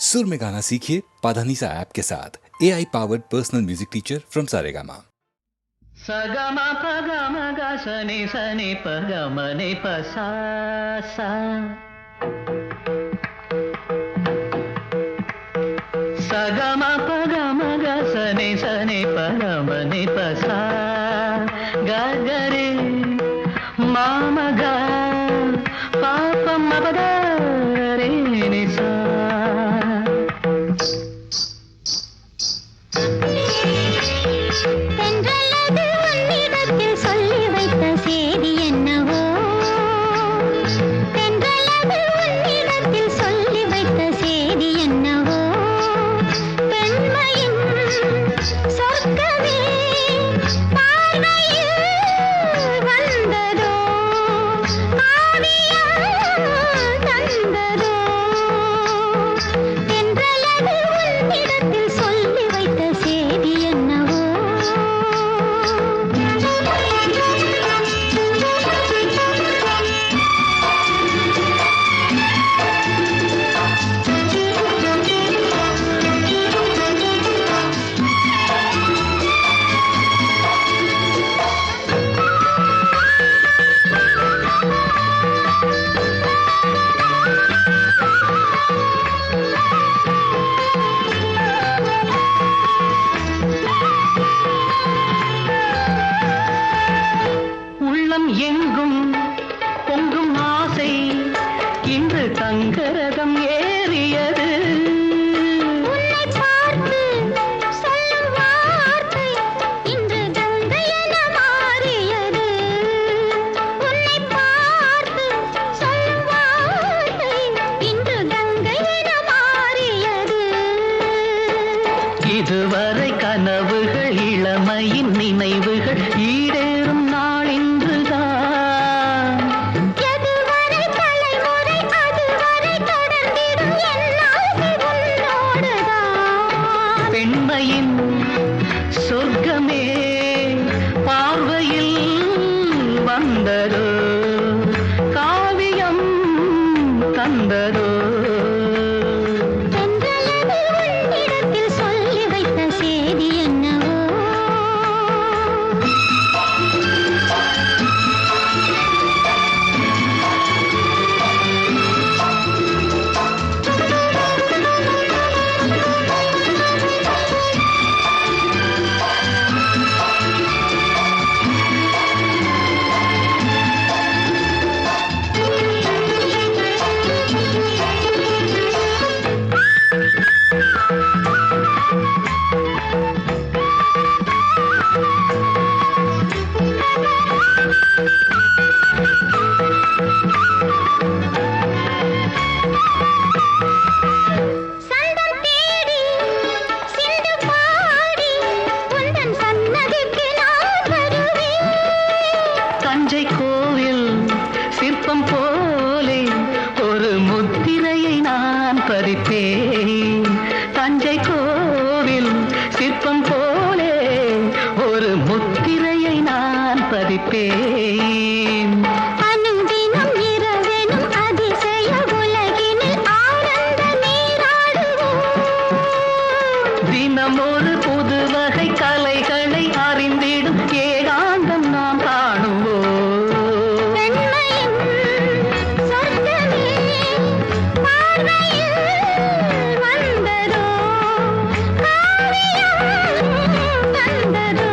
सुर में गाना सीखिए पाधानीसा ऐप के साथ AI powered personal music teacher from Saregama. सगमा पगम ग सनि सनि पगम नि प सा सा सगमा पगम ग सनि सनि पगम नि प सा ग ग रे मा म ग पा प म प द रे नि सा எங்கும் பொங்கும் ஆசை இன்று தங்கரதம் ஏறியது. உன்னை பார்த்து சொல்லும் வார்த்தை இன்று கங்கை என மாறியது. உன்னை பார்த்து சொல்லும் வார்த்தை இன்று கங்கை என மாறியது. இதுவரை கனவுகள் இளமையின் நினைவுகள் ஈடேறும் நாள் இன்றுதான். எதுவரை தலைமுறை அதுவரை தொடர்ந்திடும் என்னால்கள் உன்னோடுதான். பெண்மையின் சொர்க்கமே பார்வையில் வந்ததோ, காவியம் தந்ததோ. தென்றலது உன்னிடத்தில் சொல்லி வைத்த செய்தி என்னவோ. சந்தம் தேடி சிந்து பாடி உந்தன் சன்னதிக்கு நான் வருவேன். தஞ்சை கோவில் சிற்பம் போலே ஒரு முத்திரையை நான் பதிப்பேன். தஞ்சை கோவில் சிற்பம் போலே ஒரு முத்திரையை நான் பதிப்பேன். அனுதினம் இரவெனும் அதிசய உலகினில் ஆனந்த நீராடுவோம். தினம் ஒரு புது வகை கலைகளை அறிந்திடும் ஏகாந்தம் நாம் காணுவோம். பெண்மையின் சொர்க்கமே பார்வையில் வந்ததோ, காவியம் தந்ததோ.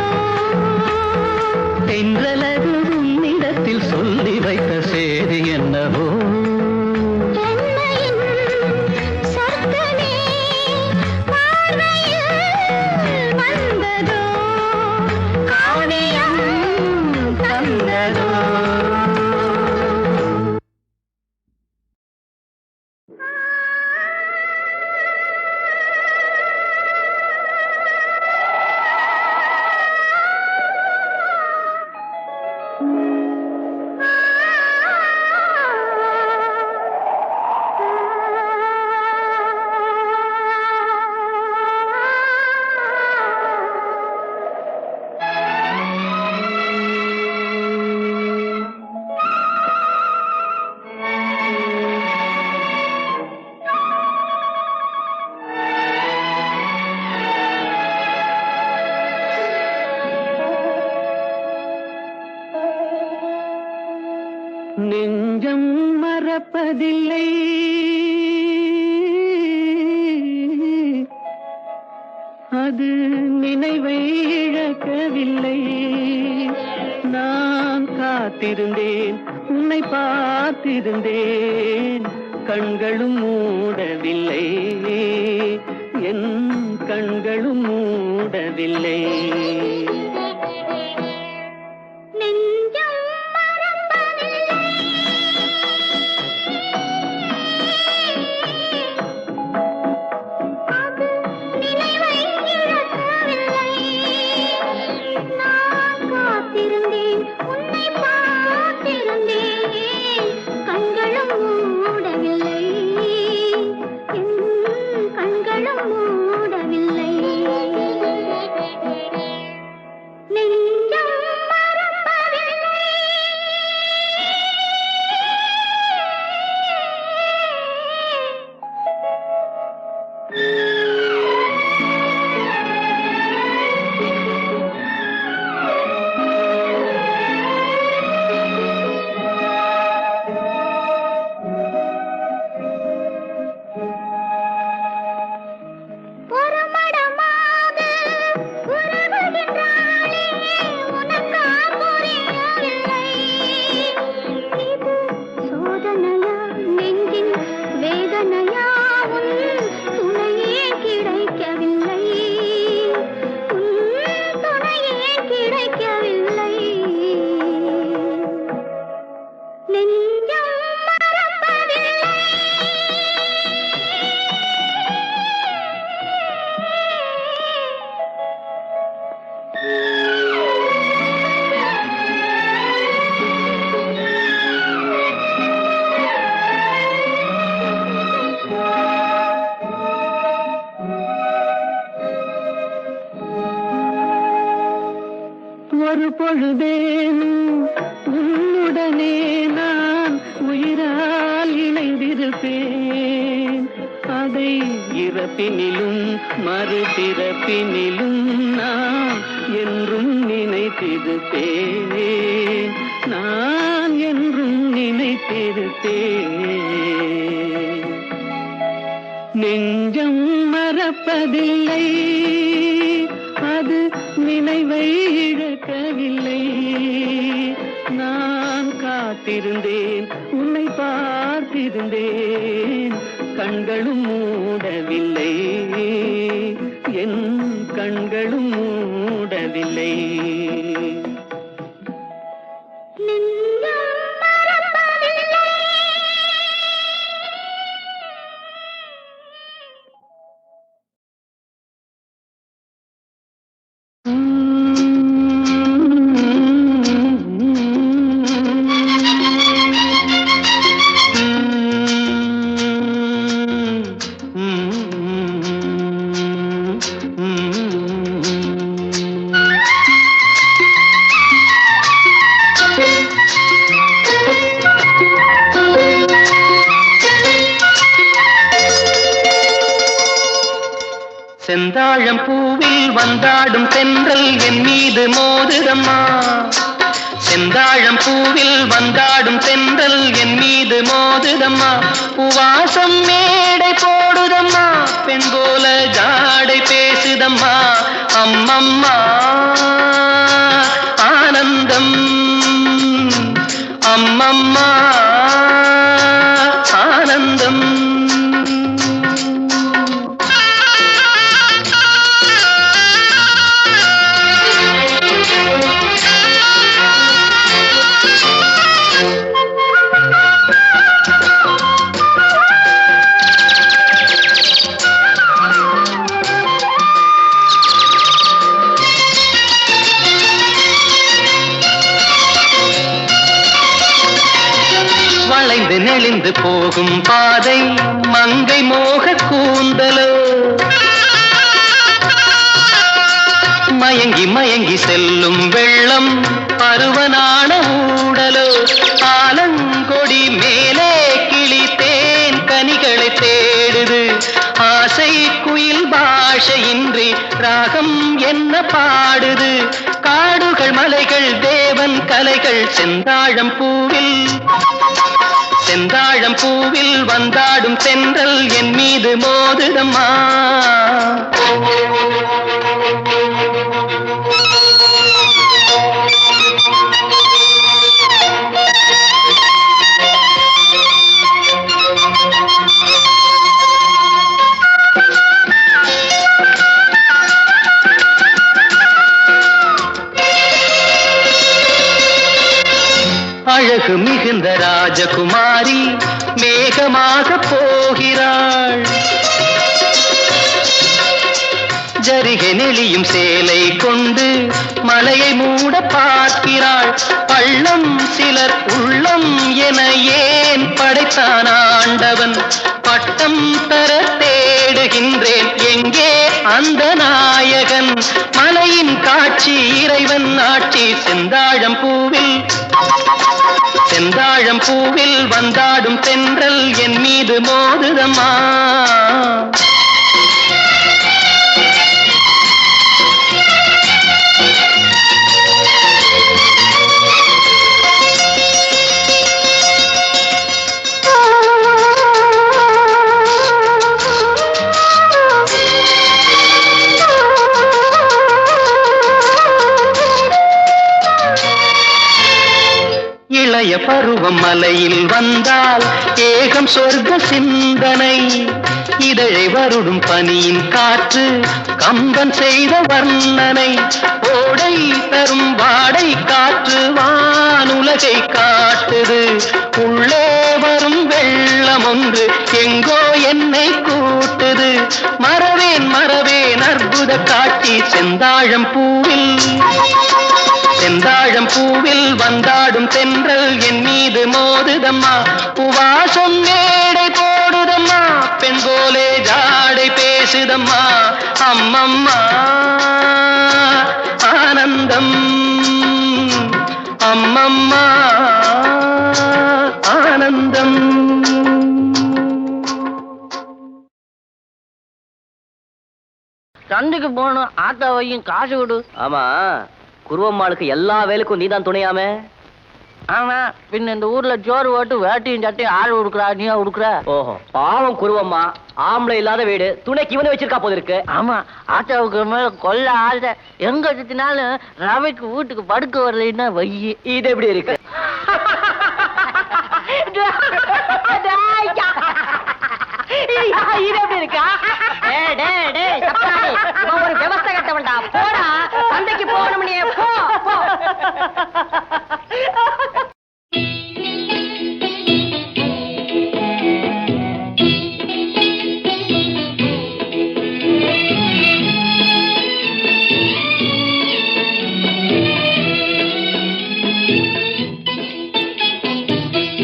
தென்றலது உன்னிடத்தில் சொல்லி வைத்த செய்தி என்னவோ. பெண்மையின் சொர்க்கமே பார்வையில் அது நினைவை இழக்கவில்லை. நான் காத்திருந்தேன், உன்னை பார்த்திருந்தேன், கண்களும் மூடவில்லை, என் கண்களும் மூடவில்லை. நெஞ்சம் மறப்பதில்லை. அது நினைவை இழக்கவில்லை. நான் காத்திருந்தேன், உன்னை பார்த்திருந்தேன், கண்களும் மூடவில்லை, என் கண்களும் மூடவில்லை. நெஞ்சம் மறப்பதில்லை. ஒரு மடமாக உறவுகின்றாளே, உனக்கா புரியவில்லை? இது சோதனையா, நெஞ்சின் வேதனையா, உன் துணையே கிடைக்கவில்லை, உன் துணையே கிடைக்கவில்லை. நெஞ்சம் மறப்பதில்லை. ஒரு பொழுதேனும் உன்னுடனே நான் உயிரால் இணைந்திருப்பேன். அதை இறப்பினிலும் மறுபிறப்பினிலும் நான் என்றும் நினைத்திருப்பேன், நான் என்றும் நினைத்திருப்பேன். நெஞ்சம் மறப்பதில்லை, அது நினைவை இழக்கவில்லை. நான் காத்திருந்தேன், உன்னை பார்த்திருந்தேன், கண்களும் மூடவில்லை, என் கண்களும் மூடவில்லை. நெஞ்சம் மறப்பதில்லை. செந்தாழம் பூவில் வந்தாடும் தென்றல் என் மீது மோதுதம்மா. செந்தாழம் பூவில் வந்தாடும் தென்றல் என் மீது மோதுதம்மா. பூவாசம் மேடை போடுதம்மா, பெண் போல ஜாடை பேசுதம்மா. அம்மம்மா ஆனந்தம், அம்மம்மா ஆனந்தம். வளைந்து நெளிந்து போகும் பாதை மங்கை மோக கூந்தலோ, மயங்கி மயங்கி செல்லும் வெள்ளம் பருவனான ஊடலோ. ஆலங்கொடி மேலே கிளி தேன் கனிகளை தேடுது, ஆசை குயில் பாஷையின்றி ராகம் என்ன பாடுது. காடுகள் மலைகள் தேவன் கலைகள் செந்தாழம் பூவில், செந்தாழம் பூவில் வந்தாடும் தென்றல் என் மீது மோதுதம்மா. ராஜகுமாரி மேகமாக போகிறாள். ஜரிகை நெளியும் சேலை கொண்டு மலையை மூட பார்க்கிறாள். பள்ளம் சிலர் உள்ளம் என ஏன் படைத்தான் ஆண்டவன்? பட்டம் தர தேடுகின்றேன், எங்கே அந்த நாயகன்? மலையின் காட்சி இறைவன் ஆட்சி. செந்தாழம் பூவில் வந்தாடும் தென்றல் என் மீது மோதுதம்மா. இளைய பருவம் மலையில் வந்தால் ஏகம் சொர்க்க சிந்தனை. இதழை வருடும் பனியின் காற்று கம்பன் செய்த வர்ணனை. ஓடை தரும் வாடை காற்று வானுலகை காட்டுது. உள்ளே வரும் வெள்ளம் ஒன்று எங்கோ என்னை கூட்டுது. மறவேன் அற்புத காட்சி. செந்தாழம் பூவில் வந்தாடும் தென்றல் என் மீது மோதுதம்மா. உவாசம் மேடை போடுதம்மா, பெண் போலே ஜாடை பேசுதம்மா. அம்மம்மா ஆனந்தம், அம்மம்மா ஆனந்தம். சந்தைக்கு போகணும், ஆத்தாவையும் காசு கொடு. ஆமா, குருவம்மாளுக்கு எல்லா வேலைக்கும் நீதான் துணையாமே. ஆமா, பின்ன இந்த ஊர்ல ஜோறு ஓட்டு வேட்டையும் சட்டையும் ஆள் கொடுக்குறா, நீயா கொடுக்குற? ஓஹோ, பாவம் குருவம்மா, ஆம்பளை இல்லாத வீடு, துணைக்கு இவனை வச்சிருக்கா போது இருக்கு. ஆமா, ஆத்தாவுக்கு மேல கொல்ல ஆசை. எங்க சுத்தினாலும் ரவைக்கு வீட்டுக்கு படுக்க வரலைன்னா வையி. இது எப்படி இருக்கு? இது எப்படி இருக்கா? ஒரு விவசாய கட்டவன்டா, போடா சந்தைக்கு போகணும். போ.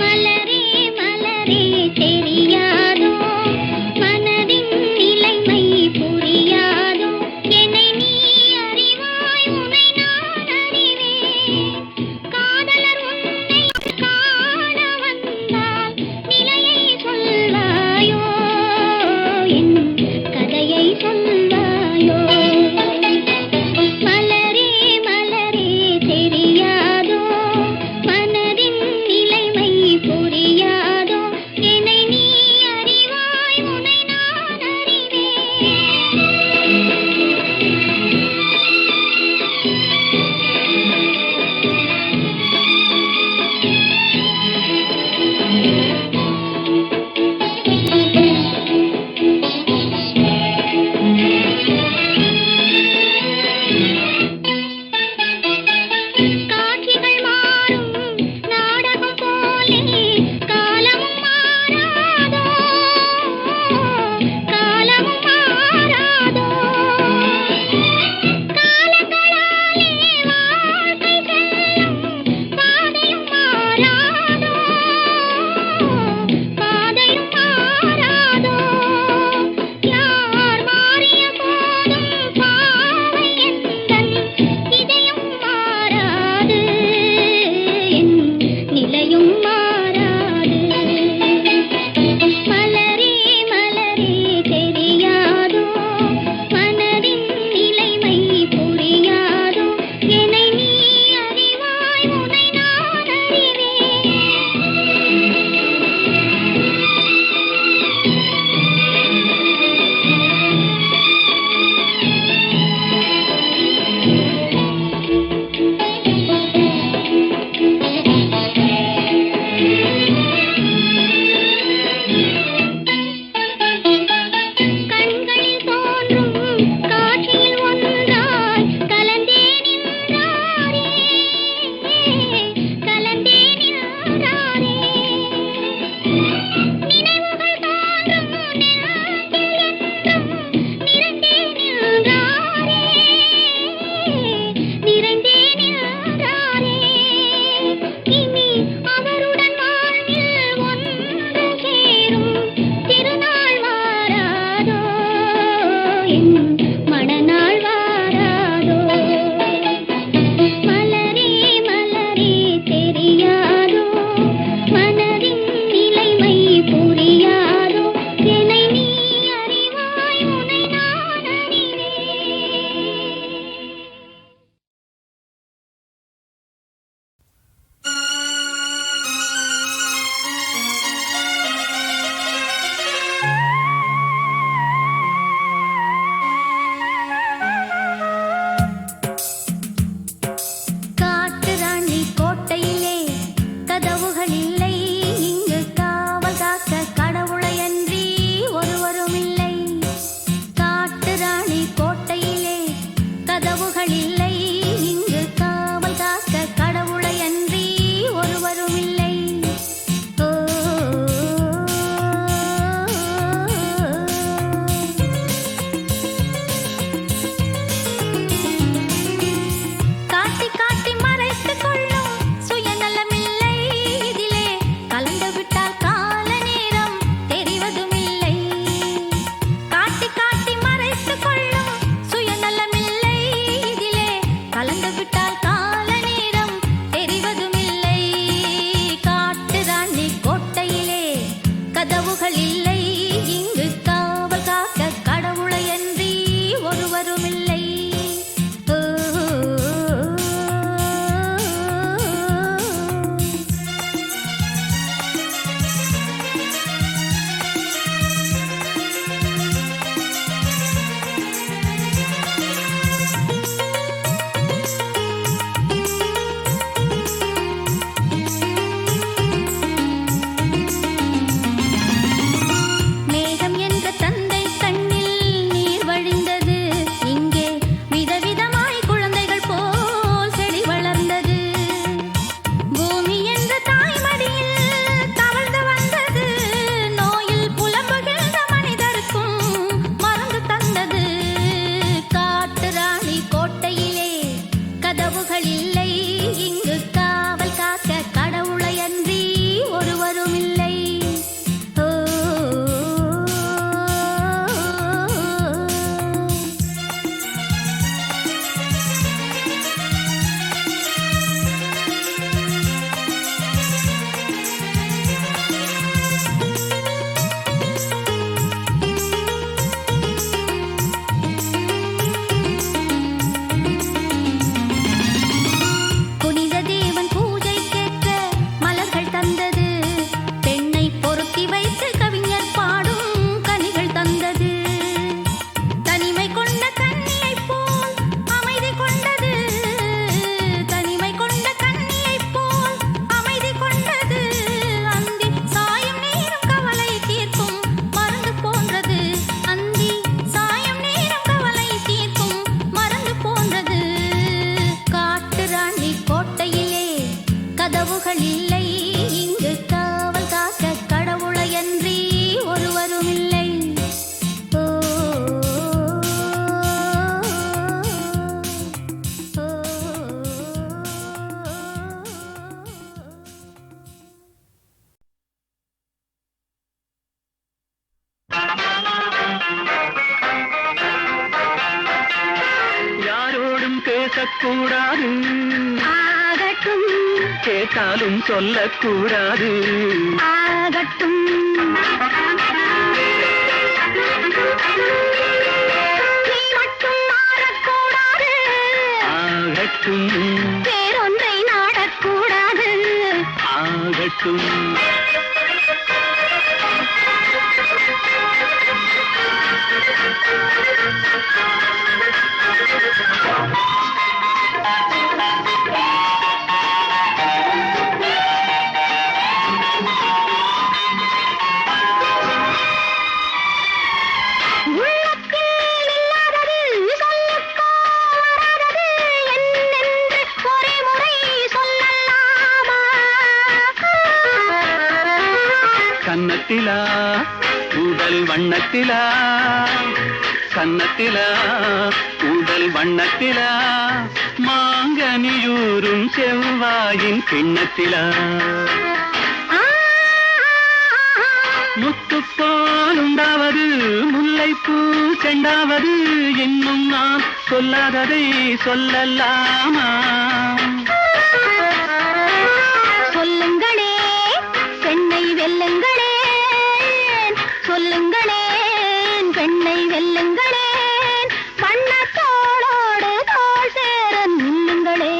மலரே மலரே தெரியாதோ மனதின் நிலை பேசக்கூடாது, ஆகட்டும் கேட்டாலும் சொல்லக்கூடாது. ஆகட்டும் நீ மட்டும் மாறக்கூடாது, ஆகட்டும் வேறொன்றை நாடக்கூடாது. ஆகட்டும். உள்ளத்தில் இல்லாதது சொல்லுக்கோ வராதது என்னென்று ஒரே முறை சொல்லலாமா? கன்னத்திலா உடல் வண்ணத்திலா, கன்னத்திலா உடல் வண்ணத்திலா, மாங்கனியூரும் செவ்வாயின் கிண்ணத்திலா, முத்துப்போல் உண்டாவது முல்லைப்பூ செண்டாவது, இன்னும் நான் சொல்லாததை சொல்லலாமா? சொல்லுங்களே பெண்ணை வெல்லுங்களே, சொல்லுங்களே பெண்ணை வெல்லுங்களே, வண்ணத்தோளோடு தோள் சேர நில்லுங்களே.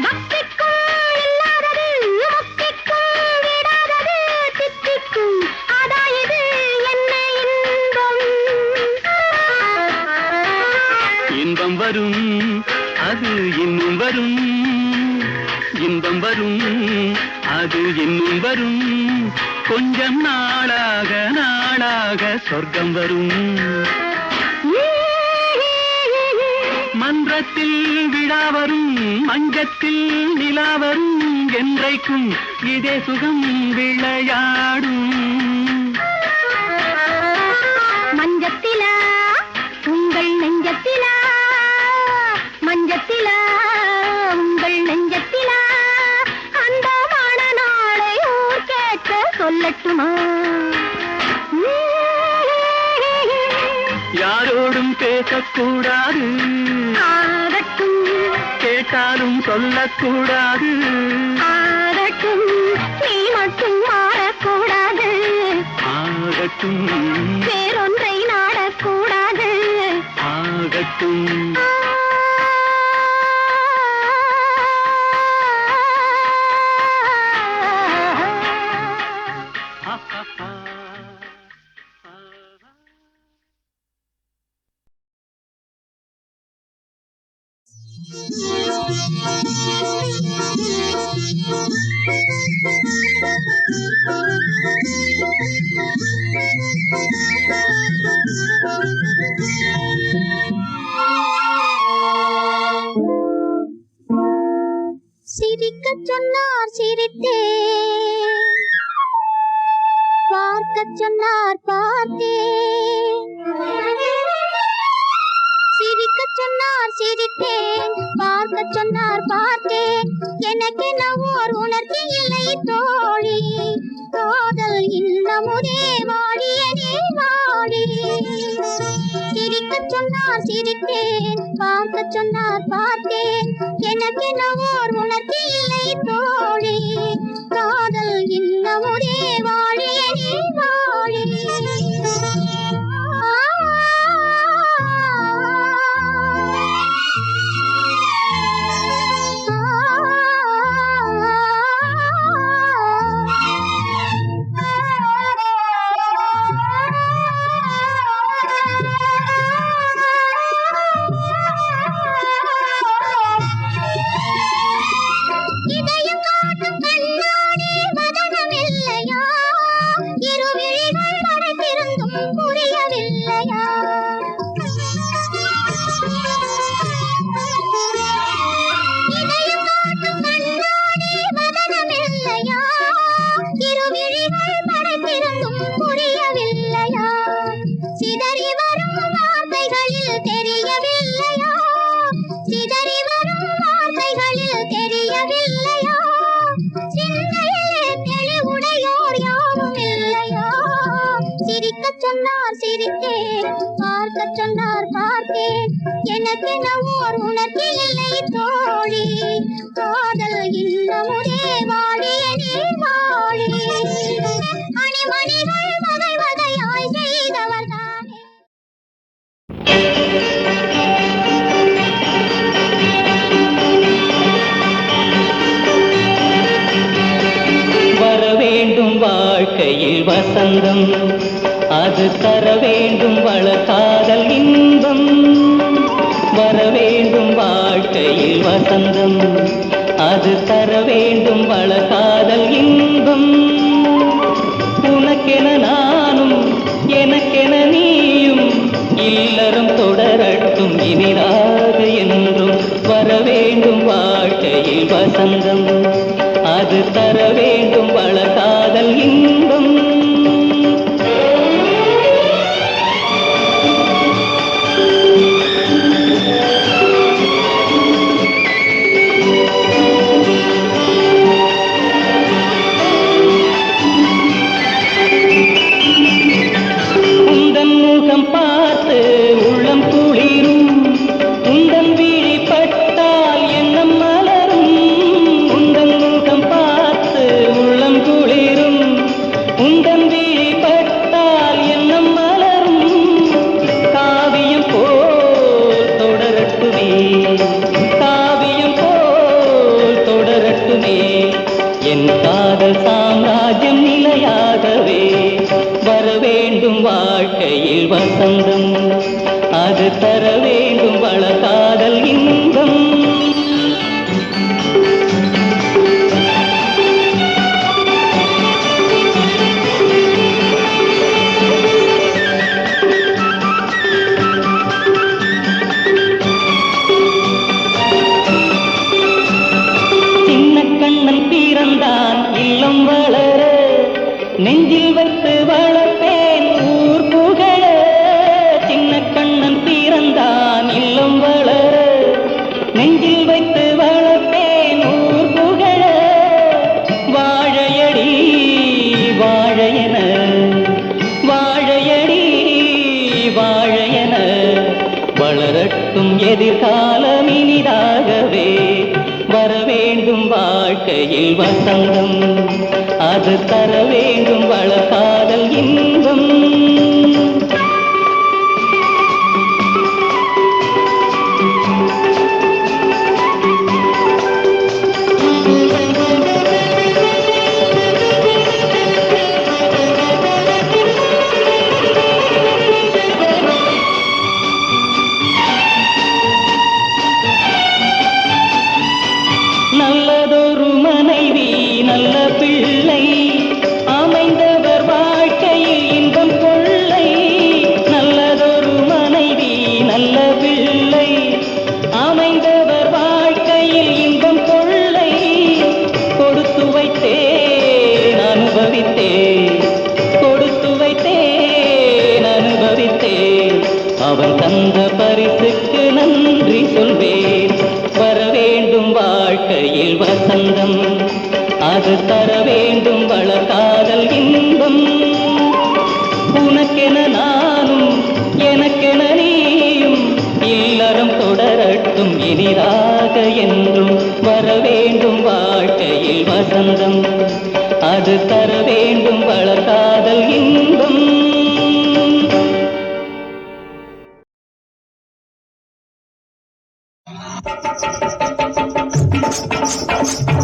பக்திக்கும் இல்லாதது முக்திக்கும் விடாதது, தித்திக்கும் அதாயது என்ன இன்பம்? இன்பம் வரும் அது இன்னும் வரும், இன்பம் வரும் அது இன்னும் வரும், கொஞ்சம் நாளாக நாளாக சொர்க்கம் வரும். மன்றத்தில் விழா வரும், மஞ்சத்தில் நிலா வரும், என்றைக்கும் இதே சுகம் விளையாடும். மஞ்சத்திலா உங்கள் நெஞ்சத்திலா, மஞ்சத்திலா உங்கள் நெஞ்சத்திலா, அந்த மணநாளை ஊர் கேட்க சொல்லட்டுமா? யாரோடும் பேசக்கூடாது, ஆகட்டும் கேட்டாலும் சொல்லக்கூடாது. ஆகட்டும் நீ மட்டும் மாறக்கூடாது, ஆகட்டும் வேறொன்றை நாடக்கூடாது. ஆகட்டும். சிரிக்கச் சொன்னார் சிரித்தேன், பார்க்கச் சொன்னார் பார்த்தேன். சிரிக்கச் சொன்னார் சிரித்தேன், பார்க்கச் சொன்னார் பார்த்தேன். எனக்கென ஓர் உணர்ச்சி இல்லை தோழி, காதல் இன்னமுதே வாழியனே வாழி. சிரிக்கச் சொன்னார் சிரித்தேன், பார்க்கச் சொன்னார் பார்த்தேன். எனக்கென ஓர் உணர்ச்சி இல்லை தோழி, காதல் இன்னமுதே வாழியனே வாழி. இதயம் காட்டும் கண்ணாடி வதனமில்லையா, இருவிழிகள் அடைத்திருந்தும் புரியவில்லையா? இதயம் காட்டும் கண்ணாடி வதனமில்லையா, இருவிழிகள் அடைத்திருந்தும் புரியவில்லையா? சொன்னார் சிரித்தேன், பார்க்க சொன்னார் பார்த்தேன். எனக்கென ஓர் உணர்ச்சி இல்லை தோழி, காதல் இன்னமுதே வாழிய நீர் வாழி. அணிமணிகள் வகை வகையாய் செய்தவர் தானே. வர வேண்டும் வாழ்க்கையில் வசந்தம், அது தர வேண்டும் வளர்காதல் இன்பம். வர வேண்டும் வாழ்க்கையில் வசந்தம், அது தர வேண்டும் வளர்காதல் இன்பம். உனக்கென நானும் எனக்கென நீயும், இல்லறம் தொடரட்டும் இனிதாக என்றும். வர வேண்டும் வாழ்க்கையில் வசந்தம், அது தர வேண்டும் வளர்காதல் இன்பம். உந்தன் முகம் பார்த்து உள்ளம் குளிரும், உந்தன் விழி பட்டால் எண்ணம் மலரும். உந்தன் முகம் பார்த்து உள்ளம் குளிரும், உந்தன் விழி பட்டால் எண்ணம் மலரும். காவியம் போல் தொடரட்டுமே, காவியம் போல் தொடரட்டுமே, என் காதல் சாம்ராஜ்யம் நிலையாகவே. வர வேண்டும் வாழ்க்கையில் வசந்தம், அது தர வேண்டும் வளர்காதல் இன்பம். சின்ன கண்ணன் பிறந்தான் இல்லம் வளர, நெஞ்சில் வைத்து வளர்ப்பேன் ஊர் புகழ. சின்ன கண்ணன் பிறந்தான் இல்லம் வளர, நெஞ்சில் வைத்து வளர்ப்பேன் ஊர் புகழ. வாழையடி வாழையன, வாழையடி வாழையன, வளரட்டும் எதிர்காலம் இனிதாகவே. வர வேண்டும் வாழ்க்கையில் வசந்தம், அது தர வேண்டும் வளர்காதல் இன்பம். நல்லதொரு மனைவி நல்ல பிள்ளை, அமைந்தவர் வாழ்க்கையில் இன்பம் கொள்ளை. நல்லதொரு மனைவி நல்ல பிள்ளை, அமைந்தவர் வாழ்க்கையில் இன்பம் கொள்ளை. கொடுத்து வைத்தேன் அனுபவித்தேன், கொடுத்து வைத்தேன் அனுபவித்தேன், அவன் தந்த பரிசுக்கு நன்றி சொல்வேன். வர வேண்டும் வாழ்க்கையில் வசந்தம், அது தர வேண்டும் வளர்காதல் இன்பம். உனக்கென நானும் எனக்கென நீயும், இல்லறம் தொடரட்டும் இனிதாக என்றும். வர வேண்டும் வாழ்க்கையில் வசந்தம், அது தர வேண்டும் வளர்காதல் இன்பம். Thank you.